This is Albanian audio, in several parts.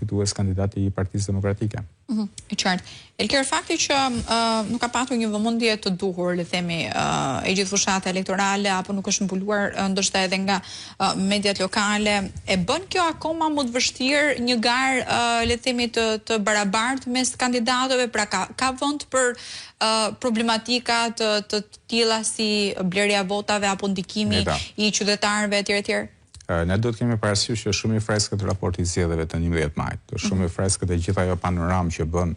fitues kandidati i Partisë Demokratike. I qartë. Elker, fakti që nuk ka patur një vëmendje të duhur, le themi, e gjithë fushata elektorale apo nuk është mbuluar ndoshta edhe nga mediat lokale, e bën kjo akoma më të vështirë një garë, le themi, të barabartë mes kandidatëve, pra ka vend për problematika të tilla si blerja votave apo ndikimi i qytetarëve etj. Ne do të kemi parasysh që shumë i freskët raporti i zgjedhjeve të 11 majit, shumë i freskët e gjithë ajo panoramë që bën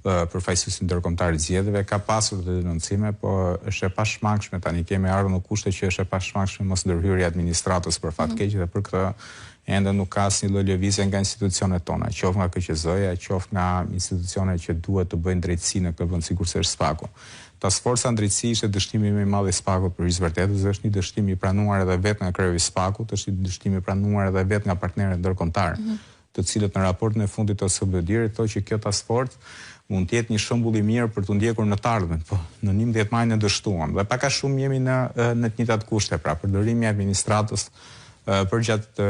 përfaqësuesi ndërkombëtar i zgjedhjeve ka pasur të denoncime, po është e pashmangshme tani kemi ardhur në kushte që është e pashmangshme mos ndërhyrja e administratës për fat keq dhe për këtë ende nuk ka asnjë lloj lëvizje nga institucionet tona, qoftë nga KQZ-ja, qoftë nga institucionet që duhet të bëjnë drejtësi në këtë vend, sigurisht është SPAK-u. Task Force drejtësi ishte dështimi më i madh i SPAK-ut për vërtetës, është një dështim i pranuar edhe vetë nga kreu i SPAK-ut, është një dështim i pranuar edhe vetë nga partnerët ndërkombëtar, të cilët në raportin e fundit të OSBD-it thotë që kjo Task Force mund të jetë një shembull i mirë për të ndjekur në të ardhmen, po në 11 maj ne dështuam dhe pak a shumë jemi në të njëjtat kushte, pra përdorimi i administratës përgjatë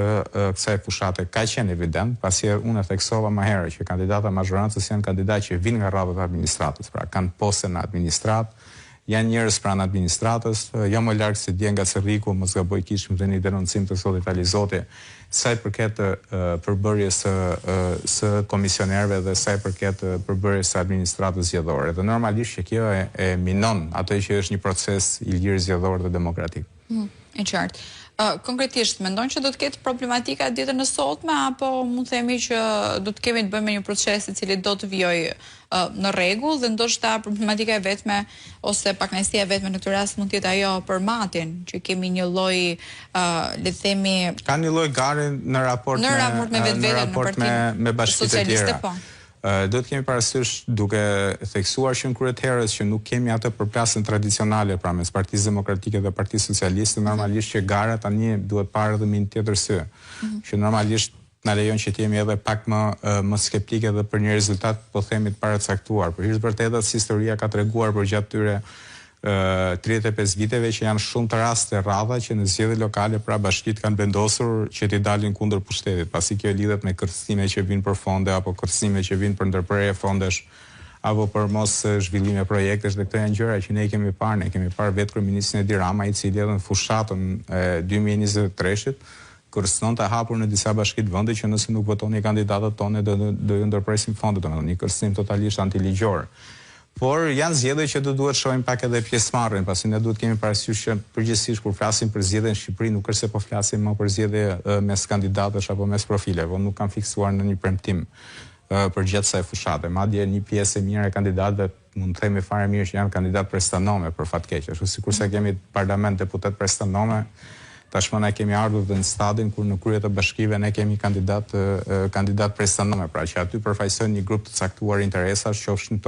kësaj fushate ka qenë evident, pasi unë e theksova më herë që kandidata mazhorancës janë kandidatë që vinë nga rradhat e administratës, pra kanë poste në administratë, janë njerëz pranë administratës, jo më larg se dje nga Cerriku, mos gaboj kishim dhe një denoncim të Zoti Tali Zoti, sa i përket përbërjes së komisionerëve dhe sa i përket përbërjes së administratës zgjedhore. Dhe normalisht që kjo e minon atë që është një proces i lirë zgjedhor dhe demokratik. E qartë. Konkretisht, mendon që do të ketë problematika ditën e sotme, apo mund themi që do të kemi të bëjmë një proces i cili do të vijojë në rregull dhe ndoshta problematika e vetme ose pakënaqësia e vetme në këtë rast mund të jetë ajo për Matin, që kemi një lloj le të themi ka një lloj gare në raport me vetveten me bashkitë e tjera. Do të kemi parasysh duke theksuar që në kryet herës që nuk kemi atë përplasjen tradicionale pra mes Partisë Demokratike dhe Partisë Socialiste, normalisht që gara tani duhet parë edhe me një tjetër sy, që normalisht na lejon që të jemi edhe pak më skeptike dhe për një rezultat po themi të paracaktuar. Për hir të vërtetës, historia ka treguar për gjatë tyre 35 viteve që janë shumë të raste rradha që në zgjedhje lokale pra bashkitë kanë vendosur që t'i dalin kundër pushtetit, pasi kjo lidhet me kërcënime që vijnë për fonde apo kërcënime që vijnë për ndërprerje fondesh apo për mos zhvillime projektesh, dhe këto janë gjëra që ne kemi parë vetë kryeministin Edi Rama, i cili edhe në fushatën e 2023-shit kërcënonte hapur në disa bashkitë vende që nëse nuk votoni kandidatët tonë do ju ndërpresim fondet, domethënë një kërcënim totalisht antiligjor. Por janë zgjedhje që do duhet shohim pak edhe pjesëmarrjen, pasi ne duhet kemi parasysh që përgjithsisht kur flasim për zgjedhje në Shqipëri nuk është se po flasim më për zgjedhje mes kandidatësh apo mes profileve, nuk kanë fiksuar në një premtim për gjatë kësaj fushate. Madje një pjesë e mirë e kandidatëve mund të themi fare mirë që janë kandidatë prestanome për fat keq, ashtu sikurse kemi parlament deputet prestanome. Tashmë ne kemi ardhur në stadin kur në krye të bashkive ne kemi kandidat prestanome, pra që aty përfaqësojnë një grup të caktuar interesash, qofshin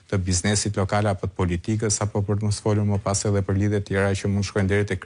të biznesit lokal apo të politikës, apo për të mos folur më pas edhe për lidhje të tjera që mund shkojnë deri te